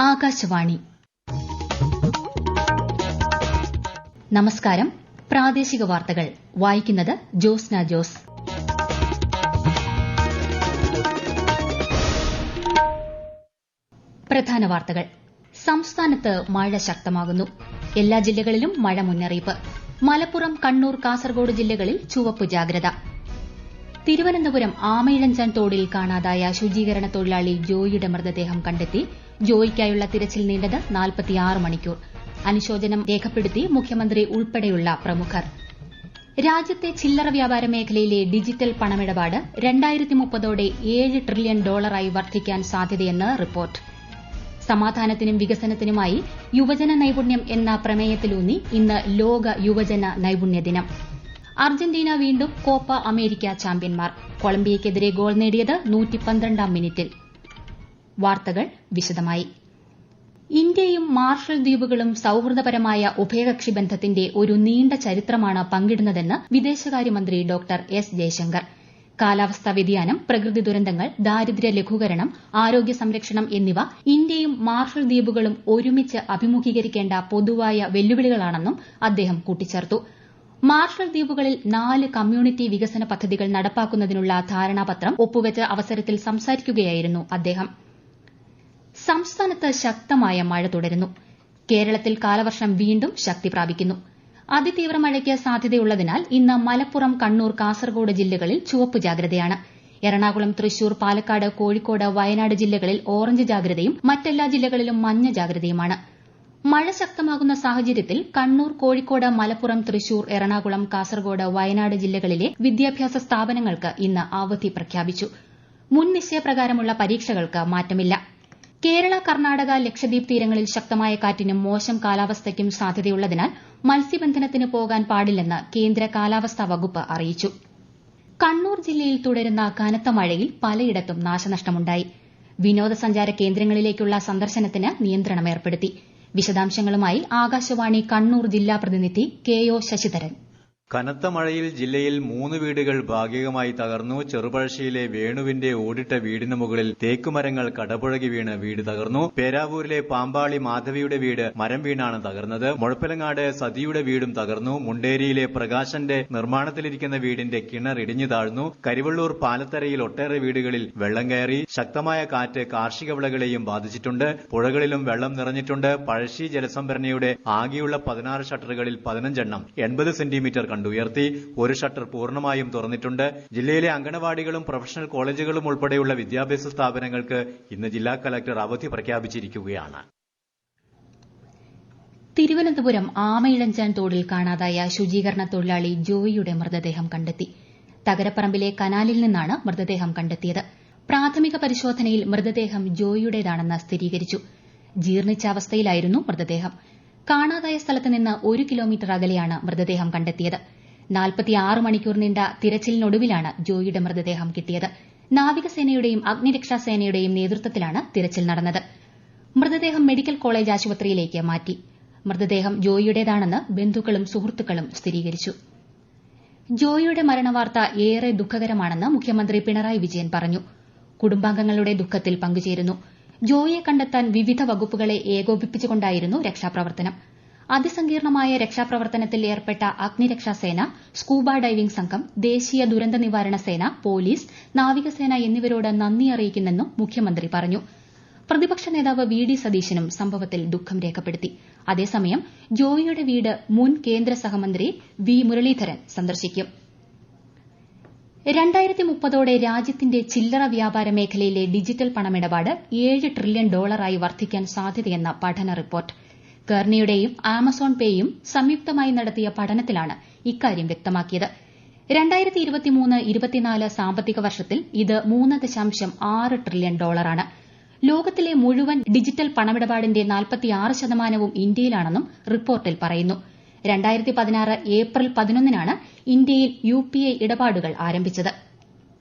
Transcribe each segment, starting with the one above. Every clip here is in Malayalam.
ആകാശവാണി. നമസ്കാരം. പ്രാദേശിക വാർത്തകൾ വായിക്കുന്നത് ജോസ്ന ജോസ്. പ്രധാന വാർത്തകൾ. സംസ്ഥാനത്ത് മഴ ശക്തമാകുന്നു. എല്ലാ ജില്ലകളിലും മഴ മുന്നറിയിപ്പ്. മലപ്പുറം, കണ്ണൂർ, കാസർഗോഡ് ജില്ലകളിൽ ചുവപ്പ് ജാഗ്രത. തിരുവനന്തപുരം ആമയിഴഞ്ചാൻ തോടിൽ കാണാതായ ശുചീകരണ തൊഴിലാളി ജോയിയുടെ മൃതദേഹം കണ്ടെത്തി. ജോയിക്കായുള്ള തിരച്ചിൽ നീണ്ടത് 46 മണിക്കൂർ. അനുശോചനം രേഖപ്പെടുത്തി മുഖ്യമന്ത്രി ഉൾപ്പെടെയുള്ള പ്രമുഖർ. രാജ്യത്തെ ചില്ലറ വ്യാപാര മേഖലയിലെ ഡിജിറ്റൽ പണമിടപാട് 2030ഓടെ $7 ട്രില്യൺ വർദ്ധിക്കാൻ സാധ്യതയെന്ന് റിപ്പോർട്ട്. സമാധാനത്തിനും വികസനത്തിനുമായി യുവജന നൈപുണ്യം എന്ന പ്രമേയത്തിലൂന്നി ഇന്ന് ലോക യുവജന നൈപുണ്യ ദിനം. അർജന്റീന വീണ്ടും കോപ്പ അമേരിക്ക ചാമ്പ്യന്മാർ. കൊളംബിയയ്ക്കെതിരെ ഗോൾ നേടിയത് 112-ാം മിനിറ്റിൽ. വാർത്തകൾ വിശദമായി. ഇന്ത്യയും മാർഷൽ ദ്വീപുകളും സൌഹൃദപരമായ ഉഭയകക്ഷി ബന്ധത്തിന്റെ ഒരു നീണ്ട ചരിത്രമാണ് പങ്കിടുന്നതെന്ന് വിദേശകാര്യമന്ത്രി ഡോക്ടർ എസ് ജയശങ്കർ. കാലാവസ്ഥാ വ്യതിയാനം, പ്രകൃതി ദുരന്തങ്ങൾ, ദാരിദ്ര്യ ലഘൂകരണം, ആരോഗ്യ സംരക്ഷണം എന്നിവ ഇന്ത്യയും മാർഷൽ ദ്വീപുകളും ഒരുമിച്ച് അഭിമുഖീകരിക്കേണ്ട പൊതുവായ വെല്ലുവിളികളാണെന്നും അദ്ദേഹം കൂട്ടിച്ചേർത്തു. മാർഷൽ ദ്വീപുകളിൽ 4 കമ്മ്യൂണിറ്റി വികസന പദ്ധതികൾ നടപ്പാക്കുന്നതിനുള്ള ധാരണാപത്രം ഒപ്പുവെച്ച അവസരത്തിൽ സംസാരിക്കുകയായിരുന്നു അദ്ദേഹം. സംസ്ഥാനത്ത് ശക്തമായ മഴ തുടരുന്നു. കേരളത്തിൽ കാലവർഷം വീണ്ടും ശക്തി പ്രാപിക്കുന്നു. അതിതീവ്ര മഴയ്ക്ക് സാധ്യതയുള്ളതിനാൽ ഇന്ന് മലപ്പുറം, കണ്ണൂർ, കാസർഗോഡ് ജില്ലകളിൽ ചുവപ്പ് ജാഗ്രതയാണ്. എറണാകുളം, തൃശൂർ, പാലക്കാട്, കോഴിക്കോട്, വയനാട് ജില്ലകളിൽ ഓറഞ്ച് ജാഗ്രതയും മറ്റെല്ലാ ജില്ലകളിലും മഞ്ഞ ജാഗ്രതയുമാണ്. മഴ ശക്തമാകുന്ന സാഹചര്യത്തിൽ കണ്ണൂർ, കോഴിക്കോട്, മലപ്പുറം, തൃശൂർ, എറണാകുളം, കാസർഗോഡ്, വയനാട് ജില്ലകളിലെ വിദ്യാഭ്യാസ സ്ഥാപനങ്ങൾക്ക് ഇന്ന് അവധി പ്രഖ്യാപിച്ചു. മുൻ നിശ്ചയപ്രകാരമുള്ള പരീക്ഷകൾക്ക് മാറ്റമില്ല. കേരള, കർണാടക, ലക്ഷദ്വീപ് തീരങ്ങളിൽ ശക്തമായ കാറ്റിനും മോശം കാലാവസ്ഥയ്ക്കും സാധ്യതയുള്ളതിനാൽ മത്സ്യബന്ധനത്തിന് പോകാൻ പാടില്ലെന്ന് കേന്ദ്ര കാലാവസ്ഥാ വകുപ്പ് അറിയിച്ചു. കണ്ണൂർ ജില്ലയിൽ തുടരുന്ന കനത്ത മഴയിൽ പലയിടത്തും നാശനഷ്ടമുണ്ടായി. വിനോദസഞ്ചാര കേന്ദ്രങ്ങളിലേക്കുള്ള സന്ദർശനത്തിന് നിയന്ത്രണം ഏർപ്പെടുത്തി. വിശദാംശങ്ങളുമായി ആകാശവാണി കണ്ണൂർ ജില്ലാ പ്രതിനിധി കെ.ഒ. ശശിധരൻ. കനത്ത മഴയിൽ ജില്ലയിൽ 3 വീടുകൾ ഭാഗികമായി തകർന്നു. ചെറുപഴശ്ശിയിലെ വേണുവിന്റെ ഓടിട്ട വീടിന് മുകളിൽ തേക്കുമരങ്ങൾ കടപുഴകി വീണ് വീട് തകർന്നു. പേരാവൂരിലെ പാമ്പാളി മാധവിയുടെ വീട് മരം വീണാണ് തകർന്നത്. മുഴപ്പിലങ്ങാട് സതിയുടെ വീടും തകർന്നു. മുണ്ടേരിയിലെ പ്രകാശന്റെ നിർമ്മാണത്തിലിരിക്കുന്ന വീടിന്റെ കിണർ ഇടിഞ്ഞു താഴ്ന്നു. കരിവള്ളൂർ പാലത്തരയിൽ ഒട്ടേറെ വീടുകളിൽ വെള്ളം കയറി. ശക്തമായ കാറ്റ് കാർഷിക വിളകളെയും ബാധിച്ചിട്ടുണ്ട്. പുഴകളിലും വെള്ളം നിറഞ്ഞിട്ടുണ്ട്. പഴശ്ശി ജലസംഭരണിയുടെ ആകെയുള്ള 16 ഷട്ടറുകളിൽ 15 എണ്ണം 80 സെന്റിമീറ്റർ ഉയർത്തി. ഒരു ഷട്ടർ പൂർണ്ണമായും തുറന്നിട്ടുണ്ട്. ജില്ലയിലെ അങ്കണവാടികളും പ്രൊഫഷണൽ കോളേജുകളും ഉൾപ്പെടെയുള്ള വിദ്യാഭ്യാസ സ്ഥാപനങ്ങൾക്ക് ഇന്ന് ജില്ലാ കലക്ടർ അവധി പ്രഖ്യാപിച്ചിരിക്കുകയാണ്. തിരുവനന്തപുരം ആമയിഴഞ്ചാൻ തോടിൽ കാണാതായ ശുചീകരണ തൊഴിലാളി ജോയിയുടെ മൃതദേഹം കണ്ടെത്തി. തകരപ്പറമ്പിലെ കനാലിൽ നിന്നാണ് മൃതദേഹം കണ്ടെത്തിയത്. പ്രാഥമിക പരിശോധനയിൽ മൃതദേഹം ജോയിയുടേതാണെന്ന് സ്ഥിരീകരിച്ചു. ജീർണിച്ച അവസ്ഥയിലായിരുന്നു മൃതദേഹം. കാണാതായ സ്ഥലത്ത് നിന്ന് 1 കിലോമീറ്റർ അകലെയാണ് മൃതദേഹം കണ്ടെത്തിയത്. 46 മണിക്കൂർ നീണ്ട തിരച്ചിലിനൊടുവിലാണ് ജോയിയുടെ മൃതദേഹം കിട്ടിയത്. നാവികസേനയുടെയും അഗ്നിരക്ഷാസേനയുടെയും നേതൃത്വത്തിലാണ് തിരച്ചിൽ നടന്നത്. മൃതദേഹം മെഡിക്കൽ കോളേജ് ആശുപത്രിയിലേക്ക് മാറ്റി. മൃതദേഹം ജോയിയുടേതാണെന്ന് ബന്ധുക്കളും സുഹൃത്തുക്കളും സ്ഥിരീകരിച്ചു. ജോയിയുടെ മരണവാർത്ത ഏറെ ദുഃഖകരമാണെന്ന് മുഖ്യമന്ത്രി പിണറായി വിജയൻ പറഞ്ഞു. കുടുംബാംഗങ്ങളുടെ ദുഃഖത്തിൽ പങ്കുചേരുന്നു. ജോയിയെ കണ്ടെത്താൻ വിവിധ വകുപ്പുകളെ ഏകോപിപ്പിച്ചുകൊണ്ടായിരുന്നു രക്ഷാപ്രവർത്തനം. അതിസങ്കീർണമായ രക്ഷാപ്രവർത്തനത്തിൽ ഏർപ്പെട്ട അഗ്നിരക്ഷാസേന, സ്കൂബ ഡൈവിംഗ് സംഘം, ദേശീയ ദുരന്ത നിവാരണ സേന, പോലീസ്, നാവികസേന എന്നിവരോട് നന്ദി അറിയിക്കുന്നെന്നും മുഖ്യമന്ത്രി പറഞ്ഞു. പ്രതിപക്ഷ നേതാവ് വി.ഡി. സതീശനും സംഭവത്തിൽ ദുഃഖം രേഖപ്പെടുത്തി. അതേസമയം ജോയിയുടെ വീട് മുൻ കേന്ദ്ര സഹമന്ത്രി വി. മുരളീധരൻ സന്ദർശിക്കും. 2030ഓടെ രാജ്യത്തിന്റെ ചില്ലറ വ്യാപാര മേഖലയിലെ ഡിജിറ്റൽ പണമിടപാട് $7 ട്രില്യൺ വർദ്ധിക്കാൻ സാധ്യതയെന്ന പഠന റിപ്പോർട്ട്. കെർണിയുടെയും ആമസോൺ പേയും സംയുക്തമായി നടത്തിയ പഠനത്തിലാണ് ഇക്കാര്യം വ്യക്തമാക്കിയത്. 2023-24 സാമ്പത്തിക വർഷത്തിൽ ഇത് $3.6 ട്രില്യൺ. ലോകത്തിലെ മുഴുവൻ ഡിജിറ്റൽ പണമിടപാടിന്റെ 46% ഇന്ത്യയിലാണെന്നും റിപ്പോർട്ടിൽ പറയുന്നു. 2016 ഏപ്രിൽ 11-നാണ് ഇന്ത്യയിൽ UPI ഇടപാടുകൾ ആരംഭിച്ചത്.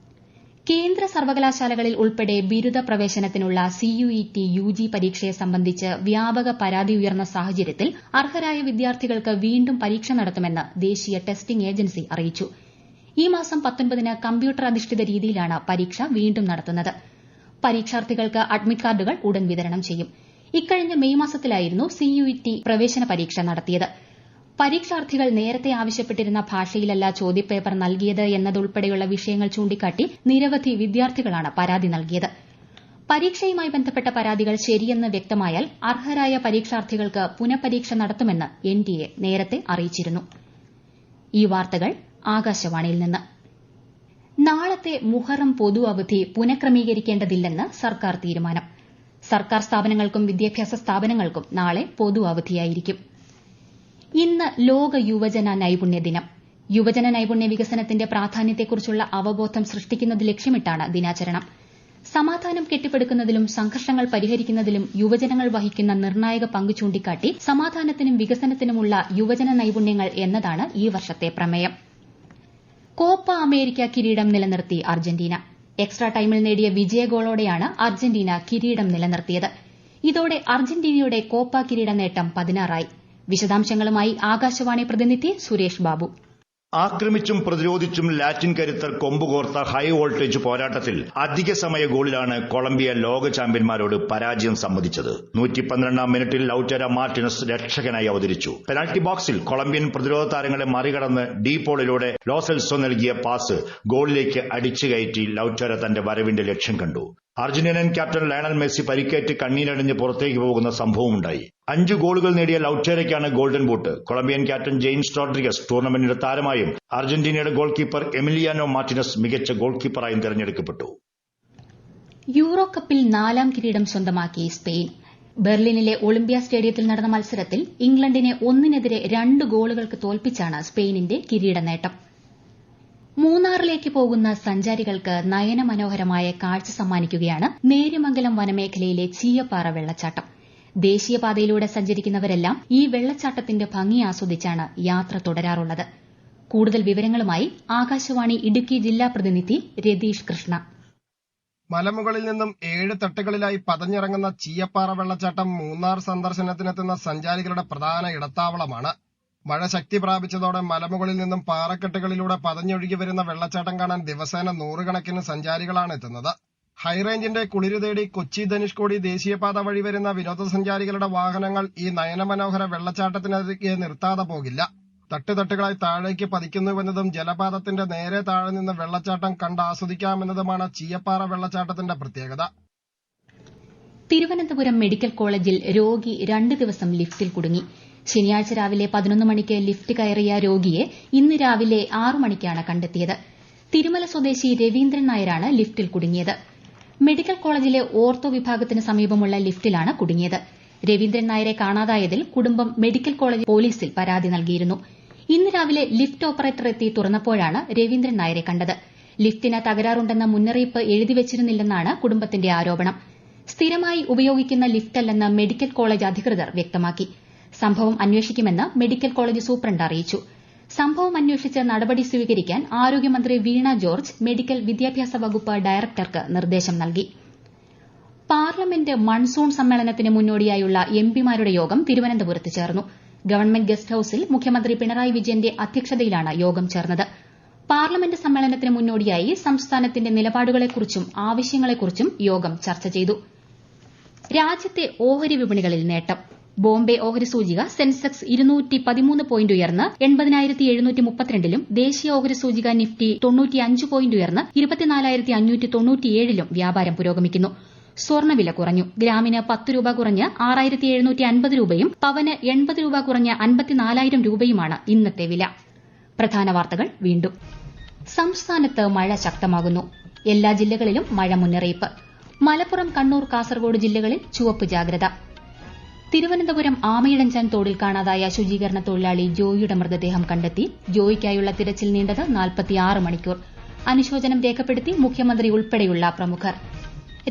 കേന്ദ്ര സർവകലാശാലകളിൽ ഉൾപ്പെടെ ബിരുദ പ്രവേശനത്തിനുള്ള CUET UG പരീക്ഷയെ സംബന്ധിച്ച് വ്യാപക പരാതി ഉയർന്ന സാഹചര്യത്തിൽ അർഹരായ വിദ്യാർത്ഥികൾക്ക് വീണ്ടും പരീക്ഷ നടത്തുമെന്ന് ദേശീയ ടെസ്റ്റിംഗ് ഏജൻസി അറിയിച്ചു. ഈ മാസം 19-ന് കമ്പ്യൂട്ടർ അധിഷ്ഠിത രീതിയിലാണ് പരീക്ഷ വീണ്ടും നടത്തുന്നത്. പരീക്ഷാർത്ഥികൾക്ക് അഡ്മിറ്റ് കാർഡുകൾ ഉടൻ വിതരണം ചെയ്യും. ഇക്കഴിഞ്ഞ മെയ് മാസത്തിലായിരുന്നു CUET പ്രവേശന പരീക്ഷ നടത്തിയത്. പരീക്ഷാർത്ഥികൾ നേരത്തെ ആവശ്യപ്പെട്ടിരുന്ന ഭാഷയിലല്ല ചോദ്യപേപ്പർ നൽകിയത് എന്നതുൾപ്പെടെയുള്ള വിഷയങ്ങൾ ചൂണ്ടിക്കാട്ടി നിരവധി വിദ്യാർത്ഥികളാണ് പരാതി നൽകിയത്. പരീക്ഷയുമായി ബന്ധപ്പെട്ട പരാതികൾ ശരിയെന്ന് വ്യക്തമായാൽ അർഹരായ പരീക്ഷാർത്ഥികൾക്ക് പുനഃപരീക്ഷ നടത്തുമെന്ന് NTA നേരത്തെ അറിയിച്ചിരുന്നു. ഈ വാർത്തകൾ ആകാശവാണിയിൽ നിന്ന്. നാളത്തെ മുഹറം പൊതു അവധി പുനഃക്രമീകരിക്കേണ്ടതില്ലെന്ന് സർക്കാർ തീരുമാനം. സർക്കാർ സ്ഥാപനങ്ങൾക്കും വിദ്യാഭ്യാസ സ്ഥാപനങ്ങൾക്കും നാളെ പൊതു അവധിയായിരിക്കും. ഇന്ന് ലോക യുവജന നൈപുണ്യ ദിനം. യുവജന നൈപുണ്യ വികസനത്തിന്റെ പ്രാധാന്യത്തെക്കുറിച്ചുള്ള അവബോധം സൃഷ്ടിക്കുന്നത് ലക്ഷ്യമിട്ടാണ് ദിനാചരണം. സമാധാനം കെട്ടിപ്പടുക്കുന്നതിലും സംഘർഷങ്ങൾ പരിഹരിക്കുന്നതിലും യുവജനങ്ങൾ വഹിക്കുന്ന നിർണായക പങ്ക് ചൂണ്ടിക്കാട്ടി സമാധാനത്തിനും വികസനത്തിനുമുള്ള യുവജന നൈപുണ്യങ്ങൾ എന്നതാണ് ഈ വർഷത്തെ പ്രമേയം. കോപ്പ അമേരിക്ക കിരീടം നിലനിർത്തി അർജന്റീന. എക്സ്ട്രാ ടൈമിൽ നേടിയ വിജയ ഗോളോടെയാണ് അർജന്റീന കിരീടം നിലനിർത്തിയത്. ഇതോടെ അർജന്റീനയുടെ കോപ്പ കിരീട നേട്ടം 16 വിശദാംശങ്ങളുമായി ആകാശവാണി പ്രതിനിധി സുരേഷ് ബാബു. ആക്രമിച്ചും പ്രതിരോധിച്ചും ലാറ്റിൻ കരുത്തർ കൊമ്പുകോർത്ത ഹൈ വോൾട്ടേജ് പോരാട്ടത്തിൽ അധിക സമയ ഗോളിലാണ് കൊളംബിയ ലോക ചാമ്പ്യന്മാരോട് പരാജയം സമ്മതിച്ചത്. 112-ാം മിനിറ്റിൽ ലൌറ്ററോ മാർട്ടിനസ് രക്ഷകനായി അവതരിച്ചു. പെനാൽറ്റി ബോക്സിൽ കൊളംബിയൻ പ്രതിരോധ താരങ്ങളെ മറികടന്ന് ഡീപോളിലൂടെ ലോസെൽസോ നൽകിയ പാസ് ഗോളിലേക്ക് അടിച്ചുകയറ്റി ലൌറ്ററോ തന്റെ വരവിന്റെ ലക്ഷ്യം കണ്ടു. അർജന്റീനൻ ക്യാപ്റ്റൻ ലയണൽ മെസ്സി പരിക്കേറ്റ് കണ്ണീരണിഞ്ഞ് പുറത്തേക്ക് പോകുന്ന സംഭവമുണ്ടായി. 5 ഗോളുകൾ നേടിയ ലൌറ്ററോയ്ക്കാണ് golden boot. Colombian captain James Rodriguez ടൂർണമെന്റിന്റെ താരമായും അർജന്റീനയുടെ ഗോൾ കീപ്പർ എമിലിയാനോ മാർട്ടിനസ് മികച്ച ഗോൾ കീപ്പറായും തെരഞ്ഞെടുക്കപ്പെട്ടു. യൂറോ കപ്പിൽ 4ാം കിരീടം സ്വന്തമാക്കി സ്പെയിൻ. ബെർലിനിലെ ഒളിമ്പ്യ സ്റ്റേഡിയത്തിൽ നടന്ന മത്സരത്തിൽ ഇംഗ്ലണ്ടിനെ 1-നെതിരെ 2 ഗോളുകൾക്ക് തോൽപ്പിച്ചാണ് സ്പെയിനിന്റെ കിരീട നേട്ടം. മൂന്നാറിലേക്ക് പോകുന്ന സഞ്ചാരികൾക്ക് നയനമനോഹരമായ കാഴ്ച സമ്മാനിക്കുകയാണ് നേര്യമംഗലം വനമേഖലയിലെ ചീയപ്പാറ വെള്ളച്ചാട്ടം. ദേശീയപാതയിലൂടെ സഞ്ചരിക്കുന്നവരെല്ലാം ഈ വെള്ളച്ചാട്ടത്തിന്റെ ഭംഗി ആസ്വദിച്ചാണ് യാത്ര തുടരാറുള്ളത്. കൂടുതൽ വിവരങ്ങളുമായി ആകാശവാണി ഇടുക്കി ജില്ലാ പ്രതിനിധി രതീഷ് കൃഷ്ണ. മലമുകളിൽ നിന്നും 7 തട്ടുകളിലായി പതഞ്ഞിറങ്ങുന്ന ചീയപ്പാറ വെള്ളച്ചാട്ടം മൂന്നാർ സന്ദർശനത്തിനെത്തുന്ന സഞ്ചാരികളുടെ പ്രധാന ഇടത്താവളമാണ്. മഴ ശക്തി പ്രാപിച്ചതോടെ മലമുകളിൽ നിന്നും പാറക്കെട്ടുകളിലൂടെ പതഞ്ഞൊഴുകി വരുന്ന വെള്ളച്ചാട്ടം കാണാൻ ദിവസേന 100 കണക്കിന് സഞ്ചാരികളാണ് എത്തുന്നത്. ഹൈറേഞ്ചിന്റെ കുളിരു തേടി കൊച്ചി ധനുഷ്കോടി ദേശീയപാത വഴി വരുന്ന വിനോദസഞ്ചാരികളുടെ വാഹനങ്ങൾ ഈ നയനമനോഹര വെള്ളച്ചാട്ടത്തിനരികെ നിർത്താതെ പോകില്ല. തട്ടുതട്ടുകളായി താഴേക്ക് പതിക്കുന്നുവെന്നതും ജലപാതത്തിന്റെ നേരെ താഴെ നിന്ന് വെള്ളച്ചാട്ടം കണ്ട് ആസ്വദിക്കാമെന്നതുമാണ് ചീയപ്പാറ വെള്ളച്ചാട്ടത്തിന്റെ പ്രത്യേകത. തിരുവനന്തപുരം മെഡിക്കൽ കോളേജിൽ രോഗി 2 ദിവസം ലിഫ്റ്റിൽ കുടുങ്ങി. ശനിയാഴ്ച രാവിലെ 11 മണിക്ക് ലിഫ്റ്റ് കയറിയ രോഗിയെ ഇന്ന് രാവിലെ 6 മണിക്കാണ് കണ്ടെത്തിയത്. തിരുമല സ്വദേശി രവീന്ദ്രൻ നായരാണ് ലിഫ്റ്റിൽ കുടുങ്ങിയത്. മെഡിക്കൽ കോളേജിലെ ഓർത്തോ വിഭാഗത്തിന് സമീപമുള്ള ലിഫ്റ്റിലാണ് കുടുങ്ങിയത്. രവീന്ദ്രൻ നായരെ കാണാതായതിൽ കുടുംബം മെഡിക്കൽ കോളേജ് പോലീസിൽ പരാതി നൽകിയിരുന്നു. ഇന്ന് രാവിലെ ലിഫ്റ്റ് ഓപ്പറേറ്റർ എത്തി തുറന്നപ്പോഴാണ് രവീന്ദ്രൻ നായരെ കണ്ടത്. ലിഫ്റ്റിന് തകരാറുണ്ടെന്ന മുന്നറിയിപ്പ് എഴുതിവച്ചിരുന്നില്ലെന്നാണ് കുടുംബത്തിന്റെ ആരോപണം. സ്ഥിരമായി ഉപയോഗിക്കുന്ന ലിഫ്റ്റല്ലെന്ന് മെഡിക്കൽ കോളേജ് അധികൃതർ വ്യക്തമാക്കി. സംഭവം അന്വേഷിക്കുമെന്ന് മെഡിക്കൽ കോളേജ് സൂപ്രണ്ട് അറിയിച്ചു. സംഭവം അന്വേഷിച്ച് നടപടി സ്വീകരിക്കാൻ ആരോഗ്യമന്ത്രി വീണ ജോർജ് മെഡിക്കൽ വിദ്യാഭ്യാസ വകുപ്പ് ഡയറക്ടർക്ക് നിർദ്ദേശം നൽകി. പാർലമെന്റ് മൺസൂൺ സമ്മേളനത്തിന് മുന്നോടിയായുള്ള എംപിമാരുടെ യോഗം തിരുവനന്തപുരത്ത് ചേർന്നു. ഗവൺമെന്റ് ഗസ്റ്റ് ഹൌസിൽ മുഖ്യമന്ത്രി പിണറായി വിജയന്റെ അധ്യക്ഷതയിലാണ് യോഗം ചേർന്നത്. പാർലമെന്റ് സമ്മേളനത്തിന് മുന്നോടിയായി സംസ്ഥാനത്തിന്റെ നിലപാടുകളെക്കുറിച്ചും ആവശ്യങ്ങളെക്കുറിച്ചും യോഗം ചർച്ച ചെയ്തു. രാജ്യത്തെ ഓഹരി വിപണികളിൽ നേട്ടം. ബോംബെ ഓഹരി സൂചിക സെൻസെക്സ് 213 പോയിന്റ് ഉയർന്ന് 80,732ലും ദേശീയ ഓഹരി സൂചിക നിഫ്റ്റി 95 പോയിന്റ് ഉയർന്ന് 24,597ലും വ്യാപാരം പുരോഗമിക്കുന്നു. സ്വർണ്ണവില കുറഞ്ഞു. ഗ്രാമിന് 10 രൂപ കുറഞ്ഞ് 6,750 രൂപയും പവന് 80 രൂപ കുറഞ്ഞ് 54,000 രൂപയുമാണ് ഇന്നത്തെ വില. പ്രധാന വാർത്തകൾ വീണ്ടും. സംസ്ഥാനത്ത് മഴ ശക്തമാകുന്നു. എല്ലാ ജില്ലകളിലും മഴ മുന്നറിയിപ്പ്. മലപ്പുറം, കണ്ണൂർ, കാസർഗോഡ് ജില്ലകളിൽ ചുവപ്പ് ജാഗ്രത. തിരുവനന്തപുരം ആമയിഴഞ്ചാൻ തോടിൽ കാണാതായ ശുചീകരണ തൊഴിലാളി ജോയിയുടെ മൃതദേഹം കണ്ടെത്തി. ജോയിക്കായുള്ള തിരച്ചിൽ നീണ്ടത് 46 മണിക്കൂർ. അനുശോചനം രേഖപ്പെടുത്തി മുഖ്യമന്ത്രി ഉൾപ്പെടെയുള്ള പ്രമുഖർ.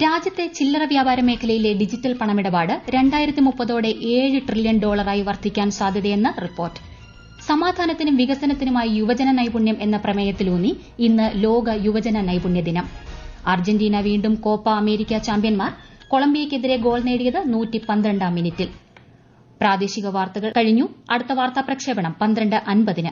രാജ്യത്തെ ചില്ലറ വ്യാപാര മേഖലയിലെ ഡിജിറ്റൽ പണമിടപാട് 2030ഓടെ $7 ട്രില്യൺ വർദ്ധിക്കാൻ സാധ്യതയെന്ന് റിപ്പോർട്ട്. സമാധാനത്തിനും വികസനത്തിനുമായി യുവജന നൈപുണ്യം എന്ന പ്രമേയത്തിലൂന്നി ഇന്ന് ലോക യുവജന നൈപുണ്യ ദിനം. അർജന്റീന വീണ്ടും കോപ്പ അമേരിക്ക ചാമ്പ്യന്മാർ. കൊളംബിയയ്ക്കെതിരെ ഗോൾ നേടിയത് 112-ാം മിനിറ്റിൽ. പ്രാദേശിക വാർത്തകൾ കഴിഞ്ഞു. അടുത്ത വാർത്താ പ്രക്ഷേപണം 12:50-ന്.